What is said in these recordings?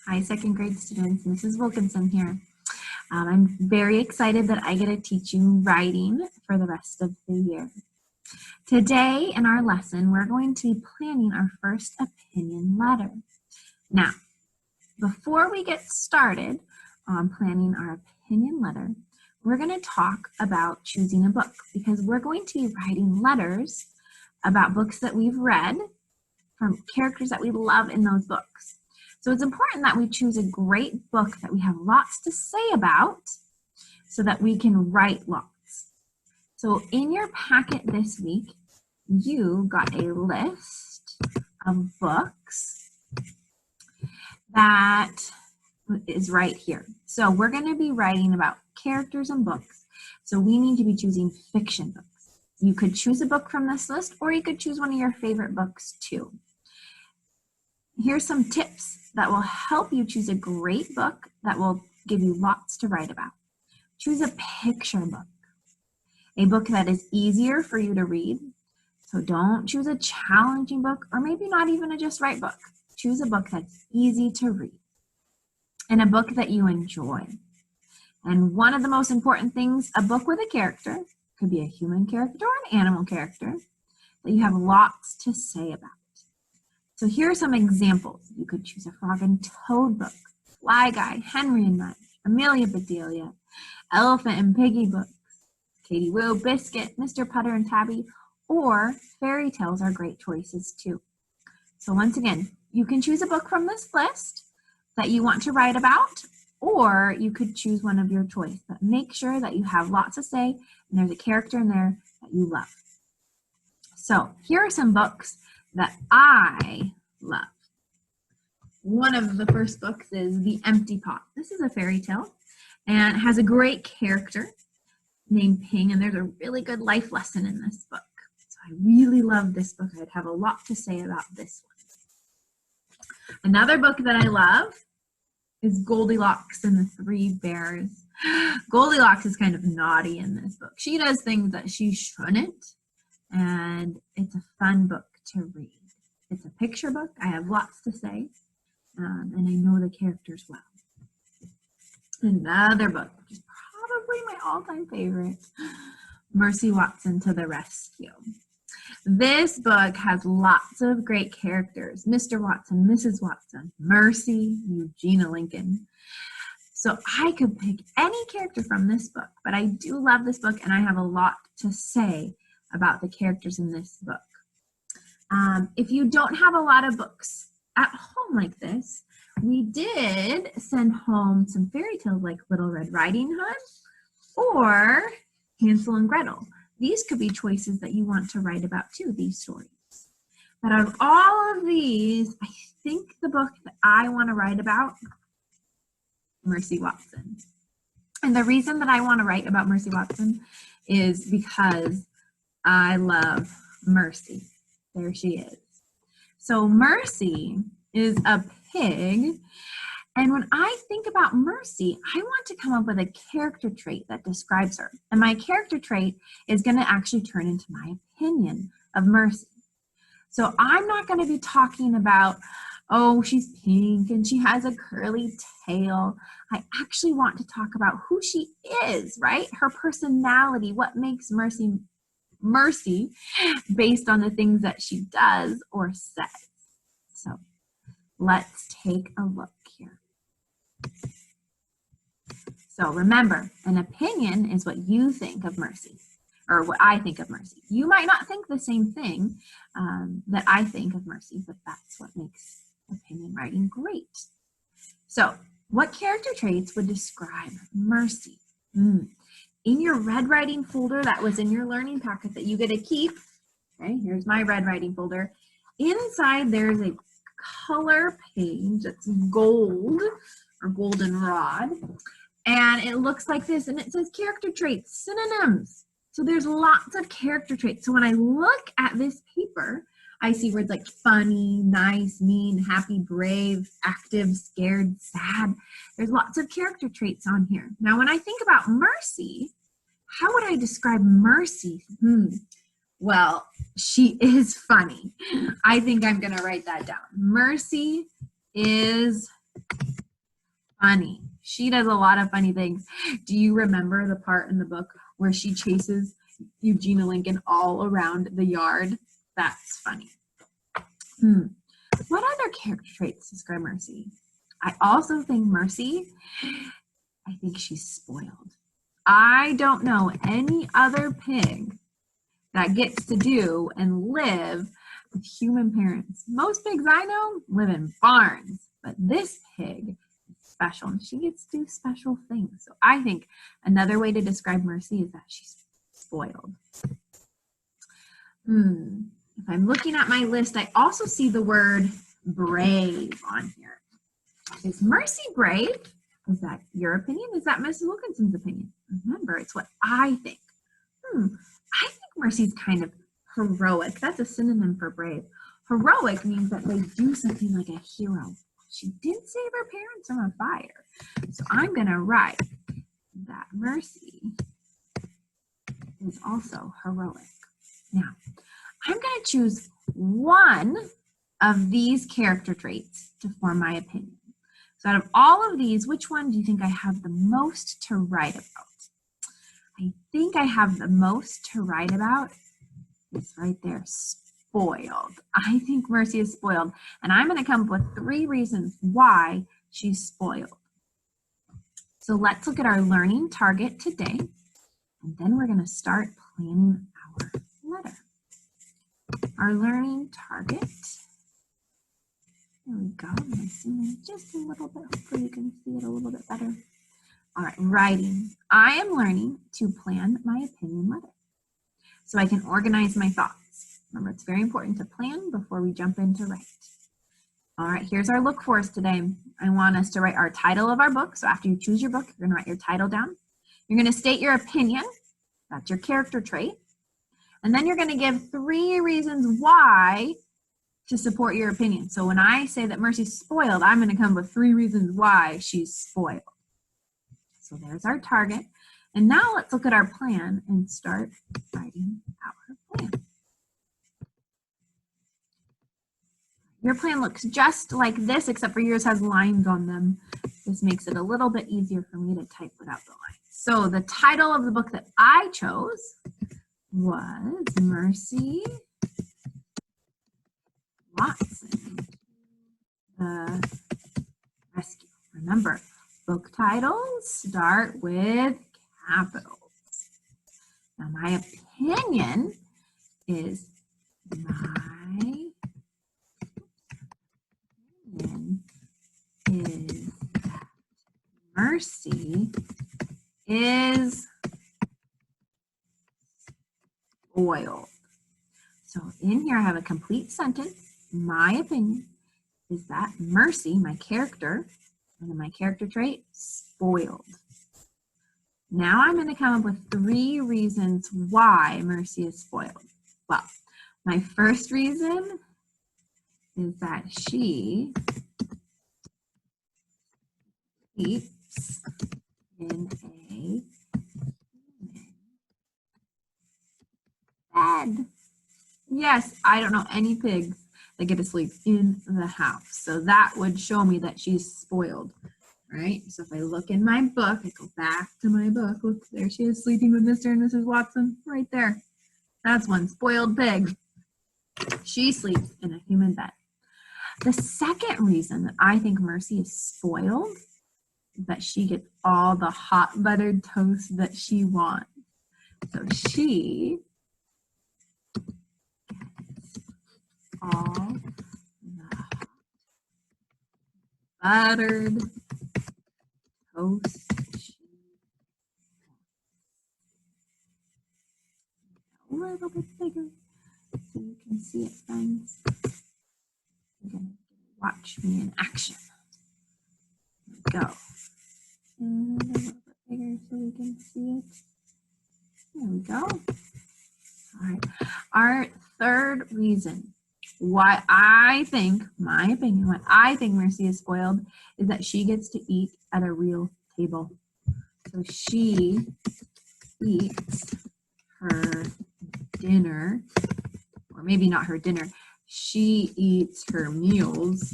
Hi, second grade students. Mrs. Wilkinson here. I'm very excited that I get to teach you writing for the rest of the year. Today in our lesson, we're going to be planning our first opinion letter. Now, before we get started on planning our opinion letter, we're going to talk about choosing a book because we're going to be writing letters about books that we've read from characters that we love in those books. So it's important that we choose a great book that we have lots to say about so that we can write lots. So in your packet this week, you got a list of books that is right here. So we're going to be writing about characters and books. So we need to be choosing fiction books. You could choose a book from this list, or you could choose one of your favorite books too. Here's some tips that will help you choose a great book that will give you lots to write about. Choose a picture book, a book that is easier for you to read. So don't choose a challenging book, or maybe not even a just right book. Choose a book that's easy to read and a book that you enjoy. And one of the most important things, a book with a character, could be a human character or an animal character, that you have lots to say about. So here are some examples. You could choose a Frog and Toad book, Fly Guy, Henry and Mudge, Amelia Bedelia, Elephant and Piggy books, Katie Woo, Biscuit, Mr. Putter and Tabby, or fairy tales are great choices too. So once again, you can choose a book from this list that you want to write about, or you could choose one of your choice, but make sure that you have lots to say and there's a character in there that you love. So here are some books that I love. One of the first books is The Empty Pot. This is a fairy tale and it has a great character named Ping, and there's a really good life lesson in this book. So I really love this book. I'd have a lot to say about this one. Another book that I love is Goldilocks and the Three Bears. Goldilocks is kind of naughty in this book. She does things that she shouldn't, and it's a fun book to read. It's a picture book. I have lots to say, and I know the characters well. Another book, which is probably my all-time favorite, Mercy Watson to the Rescue. This book has lots of great characters. Mr. Watson, Mrs. Watson, Mercy, Eugenia Lincoln. So I could pick any character from this book, but I do love this book and I have a lot to say about the characters in this book. If you don't have a lot of books at home like this, we did send home some fairy tales like Little Red Riding Hood or Hansel and Gretel. These could be choices that you want to write about too, these stories. But out of all of these, I think the book that I want to write about, Mercy Watson. And the reason that I want to write about Mercy Watson is because I love Mercy. There she is. So Mercy is a pig. And when I think about Mercy, I want to come up with a character trait that describes her. And my character trait is going to actually turn into my opinion of Mercy. So I'm not going to be talking about, oh, she's pink and she has a curly tail. I actually want to talk about who she is, right? Her personality, what makes Mercy based on the things that she does or says. So let's take a look here. So remember, an opinion is what you think of Mercy, or what I think of Mercy. You might not think the same thing that I think of Mercy, but that's what makes opinion writing great. So what character traits would describe Mercy? In your red writing folder that was in your learning packet that you get to keep, okay, here's my red writing folder. Inside there's a color page that's gold or goldenrod, and it looks like this, and it says character traits, synonyms. So there's lots of character traits. So when I look at this paper, I see words like funny, nice, mean, happy, brave, active, scared, sad. There's lots of character traits on here. Now, when I think about Mercy, how would I describe Mercy? Well, she is funny. I think I'm going to write that down. Mercy is Funny. She does a lot of funny things. Do you remember the part in the book where she chases Eugenia Lincoln all around the yard? That's funny. What other character traits describe Mercy? I also think Mercy, I think she's spoiled. I don't know any other pig that gets to do and live with human parents. Most pigs I know live in barns, but this pig is special and she gets to do special things. So I think another way to describe Mercy is that she's spoiled. If I'm looking at my list, I also see the word brave on here. Is Mercy brave? Is that your opinion? Is that Mrs. Wilkinson's opinion? Remember, it's what I think. I think Mercy's kind of heroic. That's a synonym for brave. Heroic means that they do something like a hero. She did save her parents from a fire. So I'm going to write that Mercy is also heroic. Now, I'm going to choose one of these character traits to form my opinion. So out of all of these, which one do you think I have the most to write about? I think I have the most to write about. It's right there, spoiled. I think Mercy is spoiled, and I'm going to come up with 3 reasons why she's spoiled. So let's look at our learning target today, and then we're going to start planning our letter. Our learning target. There we go. I'm going to zoom in just a little bit. Hopefully you can see it a little bit better. All right, writing. I am learning to plan my opinion letter so I can organize my thoughts. Remember, it's very important to plan before we jump into write. All right, here's our look for us today. I want us to write our title of our book. So after you choose your book, you're going to write your title down. You're going to state your opinion. That's your character trait. And then you're going to give 3 reasons why to support your opinion. So when I say that Mercy's spoiled, I'm going to come with 3 reasons why she's spoiled. So there's our target. And now let's look at our plan and start writing our plan. Your plan looks just like this, except for yours has lines on them. This makes it a little bit easier for me to type without the lines. So the title of the book that I chose was Mercy Watson, The Rescue. Remember, book titles start with capitals. Now, my opinion is that Mercy is spoiled. So in here I have a complete sentence. My opinion is that Mercy, my character, and then my character trait, spoiled. Now I'm going to come up with 3 reasons why Mercy is spoiled. Well, my first reason is that she sleeps in a bed. Yes, I don't know any pigs that get to sleep in the house. So that would show me that she's spoiled, right? So if I look in my book, I go back to my book. Look, there she is sleeping with Mr. and Mrs. Watson right there. That's one spoiled pig. She sleeps in a human bed. The second reason that I think Mercy is spoiled is that she gets all the hot buttered toast that she wants. So she all the buttered toast a little bit bigger so you can see it, friends. You're gonna watch me in action. Here we go. And a little bit bigger so we can see it. There we go. All right. Our third reason why I think, my opinion, why I think Mercy is spoiled is that she gets to eat at a real table. So she eats her dinner, or maybe not her dinner, she eats her meals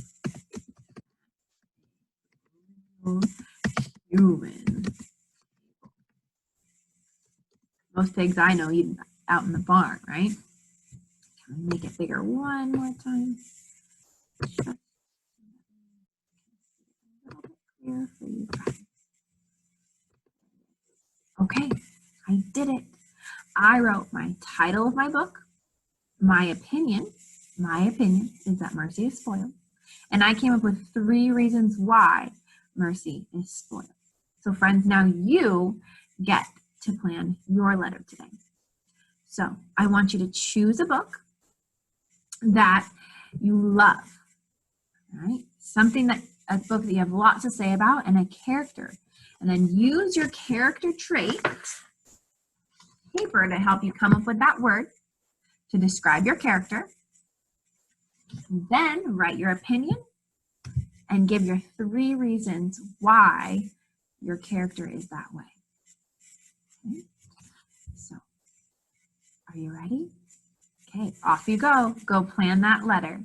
Human. Most pigs I know eat out in the barn, right? Can we make it bigger one more time? Just a little bit clearer for you guys. Okay, I did it. I wrote my title of my book, my opinion is that Mercy is spoiled, and I came up with 3 reasons why Mercy is spoiled. So friends, now you get to plan your letter today. So I want you to choose a book that you love, right? A book that you have lots to say about, and a character. And then use your character trait paper to help you come up with that word to describe your character. Then write your opinion and give your 3 reasons why your character is that way. Okay. So, are you ready? Okay, off you go. Go plan that letter.